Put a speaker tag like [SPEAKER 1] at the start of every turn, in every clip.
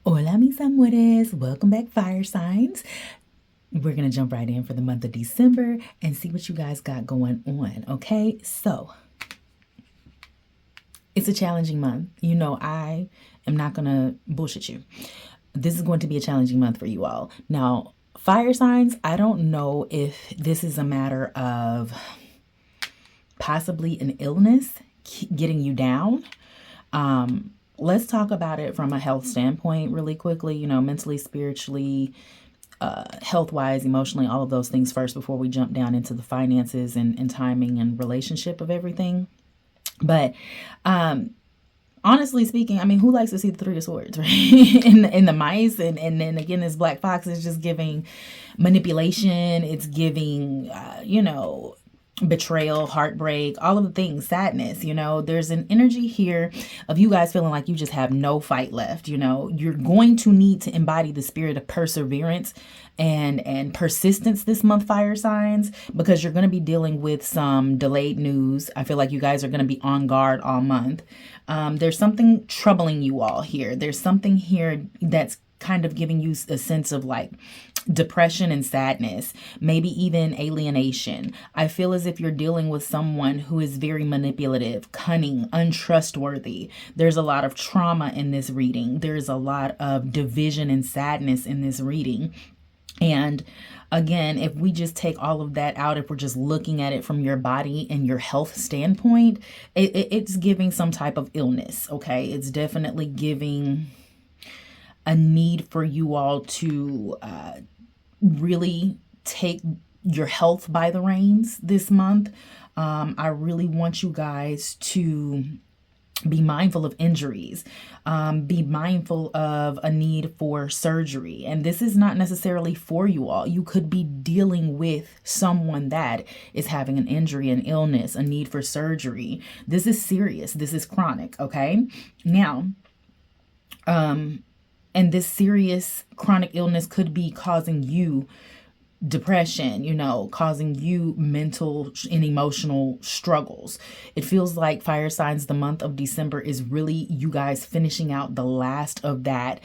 [SPEAKER 1] Hola, mis amores. Welcome back, fire signs. We're going to jump right in for the month of December and see what you guys got going on. Okay, so it's a challenging month. You know, I am not going to bullshit you. This is going to be a challenging month for you all. Now, fire signs, I don't know if this is a matter of possibly an illness getting you down. Let's talk about it from a health standpoint really quickly, you know, mentally, spiritually, health-wise, emotionally, all of those things first before we jump down into the finances and timing and relationship of everything. But honestly speaking, I mean, who likes to see the Three of Swords, right? in the mice, and then again, this Black Fox is just giving manipulation. It's giving, betrayal, heartbreak, all of the things, sadness. You know, there's an energy here of you guys feeling like you just have no fight left. You know, you're going to need to embody the spirit of perseverance and persistence this month, fire signs, because you're going to be dealing with some delayed news. I feel like you guys are going to be on guard all month. There's something troubling you all here. There's something here that's kind of giving you a sense of like depression and sadness, maybe even alienation. I feel as if you're dealing with someone who is very manipulative, cunning, untrustworthy. There's a lot of trauma in this reading. There's a lot of division and sadness in this reading. And again, if we just take all of that out, if we're just looking at it from your body and your health standpoint, it's giving some type of illness, okay? It's definitely giving a need for you all to really take your health by the reins this month. I really want you guys to be mindful of injuries, be mindful of a need for surgery. And this is not necessarily for you all. You could be dealing with someone that is having an injury, an illness, a need for surgery. This is serious. This is chronic, okay? Now, and this serious chronic illness could be causing you depression, you know, causing you mental and emotional struggles. It feels like fire signs, the month of December is really you guys finishing out the last of that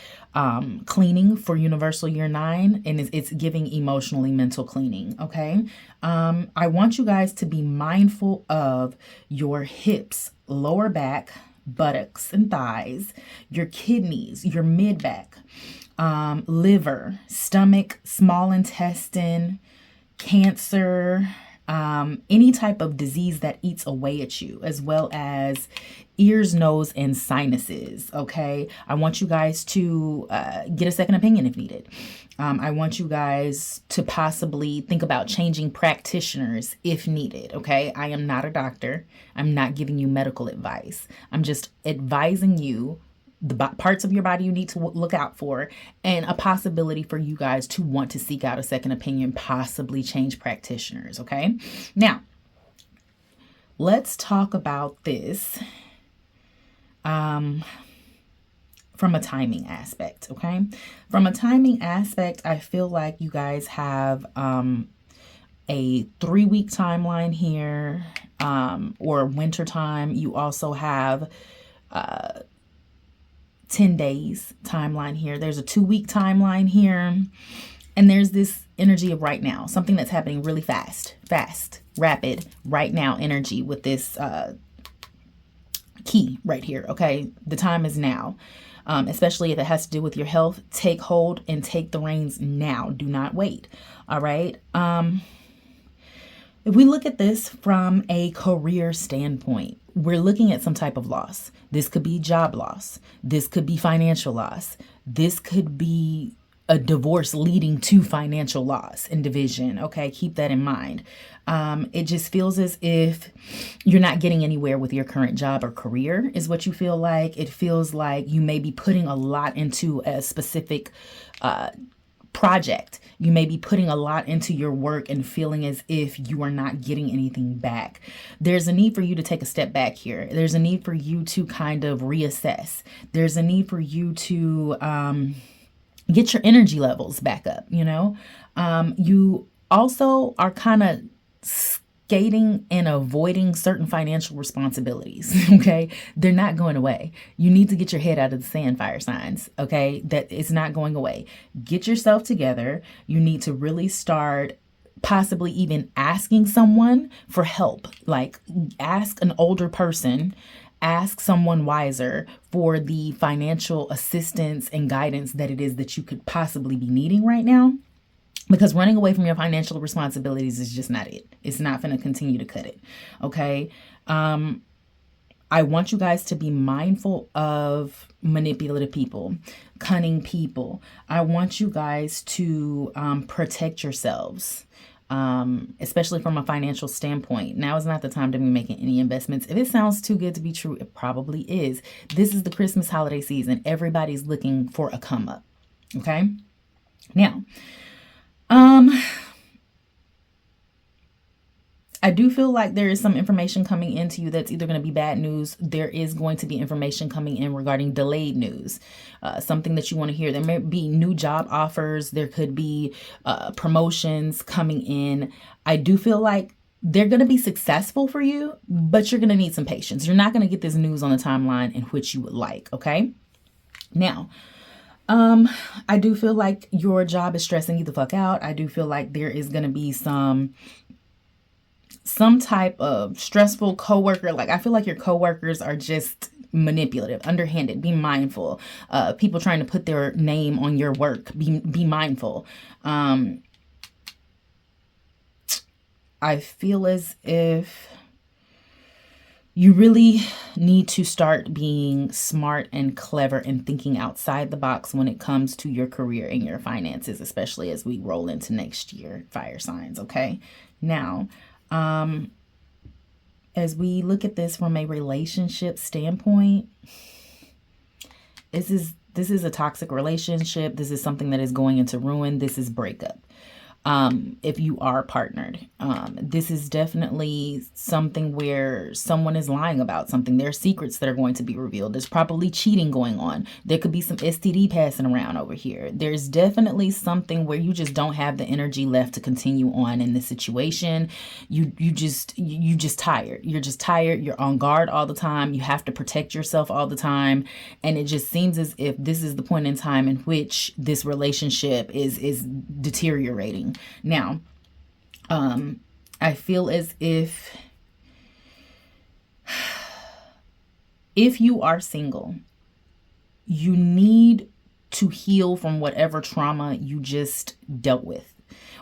[SPEAKER 1] cleaning for Universal Year 9, and it's giving emotionally mental cleaning, okay? I want you guys to be mindful of your hips, lower back, buttocks and thighs, your kidneys, your mid back, liver, stomach, small intestine, cancer, any type of disease that eats away at you, as well as ears, nose, and sinuses. Okay. I want you guys to get a second opinion if needed. I want you guys to possibly think about changing practitioners if needed. Okay. I am not a doctor. I'm not giving you medical advice. I'm just advising you the parts of your body you need to look out for, and a possibility for you guys to want to seek out a second opinion, possibly change practitioners. Okay. Now, let's talk about this from a timing aspect. Okay. From a timing aspect, I feel like you guys have a 3-week timeline here, or winter time. You also have 10 days timeline here. There's a 2-week timeline here. And there's this energy of right now, something that's happening really fast, rapid, right now energy with this key right here. Okay. The time is now. Especially if it has to do with your health, take hold and take the reins now. Do not wait. All right. If we look at this from a career standpoint, we're looking at some type of loss. This could be job loss. This could be financial loss. This could be a divorce leading to financial loss and division. Okay, keep that in mind. It just feels as if you're not getting anywhere with your current job or career is what you feel like. It feels like you may be putting a lot into a specific project. You may be putting a lot into your work and feeling as if you are not getting anything back. There's a need for you to take a step back here. There's a need for you to kind of reassess. There's a need for you to get your energy levels back up, you know? You also are kind of escaping and avoiding certain financial responsibilities. Okay. They're not going away. You need to get your head out of the sand, fire signs. Okay. That it's not going away. Get yourself together. You need to really start possibly even asking someone for help. Like, ask an older person, ask someone wiser for the financial assistance and guidance that it is that you could possibly be needing right now. Because running away from your financial responsibilities is just not it. It's not going to continue to cut it. Okay. I want you guys to be mindful of manipulative people, cunning people. I want you guys to protect yourselves, especially from a financial standpoint. Now is not the time to be making any investments. If it sounds too good to be true, it probably is. This is the Christmas holiday season. Everybody's looking for a come up. Okay. Now, I do feel like there is some information coming into you that's either going to be bad news. There is going to be information coming in regarding delayed news, something that you want to hear. There may be new job offers. There could be promotions coming in. I do feel like they're going to be successful for you, but you're going to need some patience. You're not going to get this news on the timeline in which you would like. Okay. Now, I do feel like your job is stressing you the fuck out. I do feel like there is going to be some type of stressful coworker. Like, I feel like your coworkers are just manipulative, underhanded. Be mindful. People trying to put their name on your work. Be mindful. I feel as if you really need to start being smart and clever and thinking outside the box when it comes to your career and your finances, especially as we roll into next year, fire signs. Okay. Now, as we look at this from a relationship standpoint, this is a toxic relationship. This is something that is going into ruin. This is breakup. If you are partnered, this is definitely something where someone is lying about something. There are secrets that are going to be revealed. There's probably cheating going on. There could be some STD passing around over here. There's definitely something where you just don't have the energy left to continue on in this situation. You just tired. You're just tired. You're on guard all the time. You have to protect yourself all the time. And it just seems as if this is the point in time in which this relationship is deteriorating. Now, I feel as if you are single, you need to heal from whatever trauma you just dealt with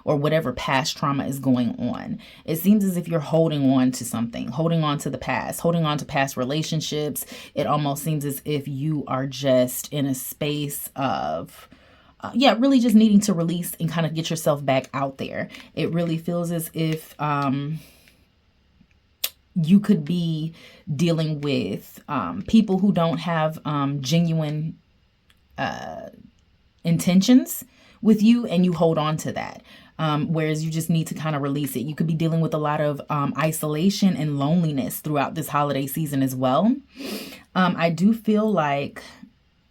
[SPEAKER 1] or whatever past trauma is going on. It seems as if you're holding on to something, holding on to the past, holding on to past relationships. It almost seems as if you are just in a space of really just needing to release and kind of get yourself back out there. It really feels as if you could be dealing with people who don't have genuine intentions with you, and you hold on to that. Whereas you just need to kind of release it. You could be dealing with a lot of isolation and loneliness throughout this holiday season as well. I do feel like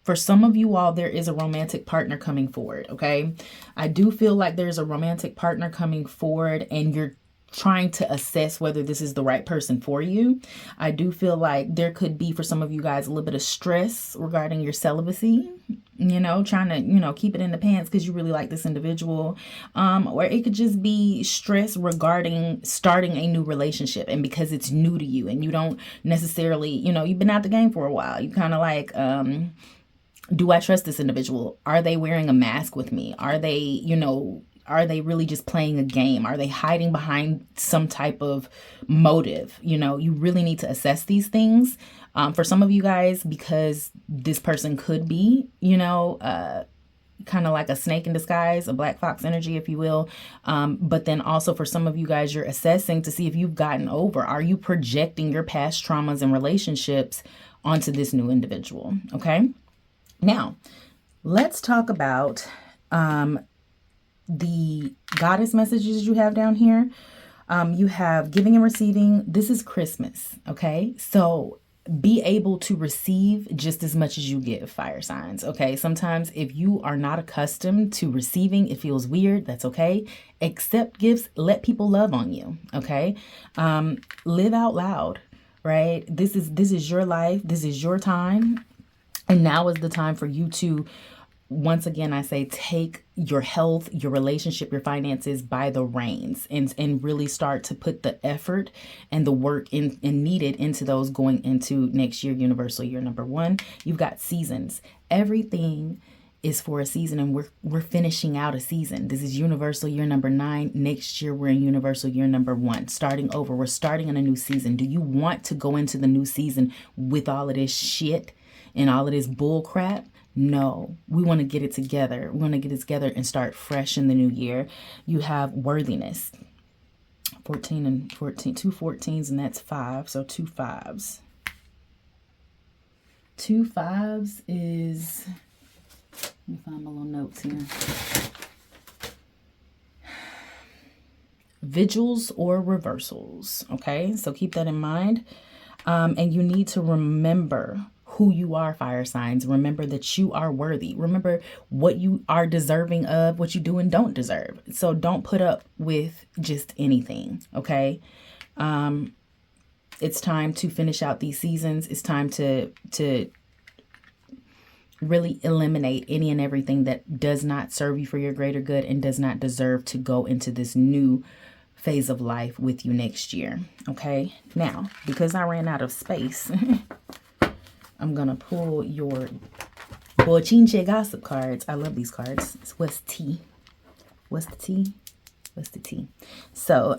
[SPEAKER 1] for some of you all, there is a romantic partner coming forward, okay? I do feel like there's a romantic partner coming forward and you're trying to assess whether this is the right person for you. I do feel like there could be, for some of you guys, a little bit of stress regarding your celibacy, trying to, keep it in the pants because you really like this individual. Or it could just be stress regarding starting a new relationship, and because it's new to you and you don't necessarily, you've been out the game for a while. You kind of like, do I trust this individual? Are they wearing a mask with me? Are they, are they really just playing a game? Are they hiding behind some type of motive? You really need to assess these things. For some of you guys, because this person could be, kind of like a snake in disguise, a black fox energy, if you will. But then also for some of you guys, you're assessing to see if you've gotten over. Are you projecting your past traumas and relationships onto this new individual? Okay. Now, let's talk about the goddess messages you have down here. You have giving and receiving. This is Christmas, okay? So be able to receive just as much as you give, fire signs. Okay. Sometimes if you are not accustomed to receiving, it feels weird. That's okay. Accept gifts, let people love on you. Okay. Live out loud, right? This is your life. This is your time. And now is the time for you to, once again, I say, take your health, your relationship, your finances by the reins, and really start to put the effort and the work in and needed into those going into next year, universal year number 1. You've got seasons. Everything is for a season, and we're finishing out a season. This is universal year number 9. Next year we're in universal year number 1, starting over. We're starting on a new season. Do you want to go into the new season with all of this shit and all of this bull crap? No, we want to get it together. We want to get it together and start fresh in the new year. You have worthiness. 14 and 14, 2 14s, and that's 5. So 2 5s. 2 5s is, let me find my little notes here. Vigils or reversals. Okay, so keep that in mind. And you need to remember who you are, fire signs. Remember that you are worthy. Remember what you are deserving of, what you do and don't deserve. So don't put up with just anything, okay? It's time to finish out these seasons. It's time to really eliminate any and everything that does not serve you for your greater good and does not deserve to go into this new phase of life with you next year, okay? Now, because I ran out of space, I'm going to pull your Bochinche Gossip cards. I love these cards. It's what's tea? What's the tea? What's the tea? So,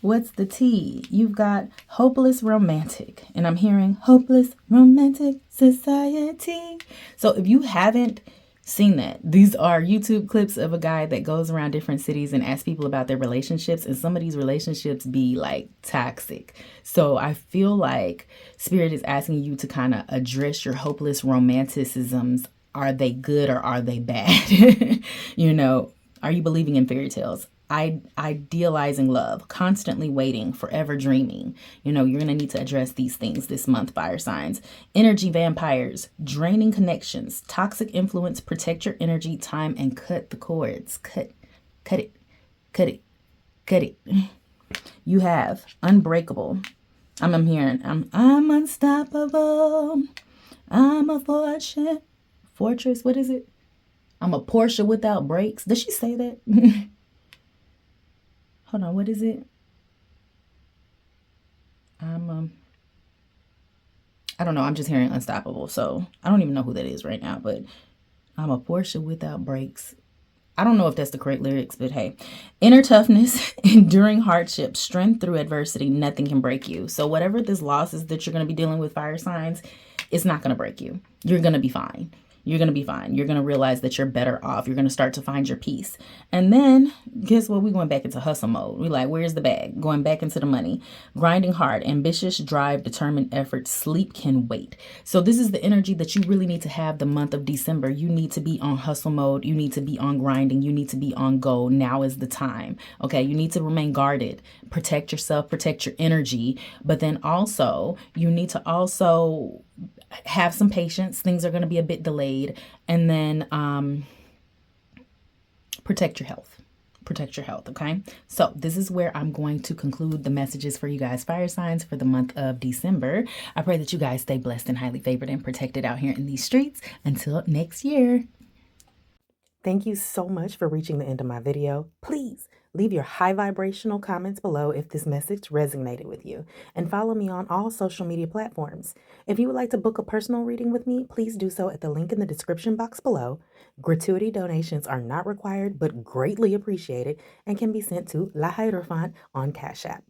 [SPEAKER 1] what's the tea? You've got hopeless romantic. And I'm hearing hopeless romantic society. So if you haven't seen that, these are YouTube clips of a guy that goes around different cities and asks people about their relationships, and some of these relationships be like toxic. So I feel like Spirit is asking you to kind of address your hopeless romanticisms. Are they good or are they bad? You know, are you believing in fairy tales? Idealizing love, constantly waiting, forever dreaming. You know, you're going to need to address these things this month, fire signs. Energy vampires, draining connections, toxic influence, protect your energy, time, and cut the cords. Cut it. You have unbreakable. I'm hearing, I'm unstoppable. I'm a fortress. What is it? I'm a Porsche without brakes. Does she say that? Hold on, what is it? I don't know. I'm just hearing unstoppable. So I don't even know who that is right now, but I'm a Porsche without brakes. I don't know if that's the correct lyrics, but hey. Inner toughness, enduring hardship, strength through adversity, nothing can break you. So whatever this loss is that you're going to be dealing with, fire signs, it's not going to break you. You're going to be fine. You're going to be fine. You're going to realize that you're better off. You're going to start to find your peace. And then, guess what? We're going back into hustle mode. We're like, where's the bag? Going back into the money. Grinding hard. Ambitious, drive, determined effort. Sleep can wait. So this is the energy that you really need to have the month of December. You need to be on hustle mode. You need to be on grinding. You need to be on go. Now is the time. Okay? You need to remain guarded. Protect yourself. Protect your energy. But then also, you need to also have some patience. Things are going to be a bit delayed. And then protect your health. Protect your health, okay? So this is where I'm going to conclude the messages for you guys, fire signs, for the month of December. I pray that you guys stay blessed and highly favored and protected out here in these streets. Until next year. Thank you so much for reaching the end of my video. Please leave your high vibrational comments below if this message resonated with you, and follow me on all social media platforms. If you would like to book a personal reading with me, please do so at the link in the description box below. Gratuity donations are not required but greatly appreciated and can be sent to Lahierophant on Cash App.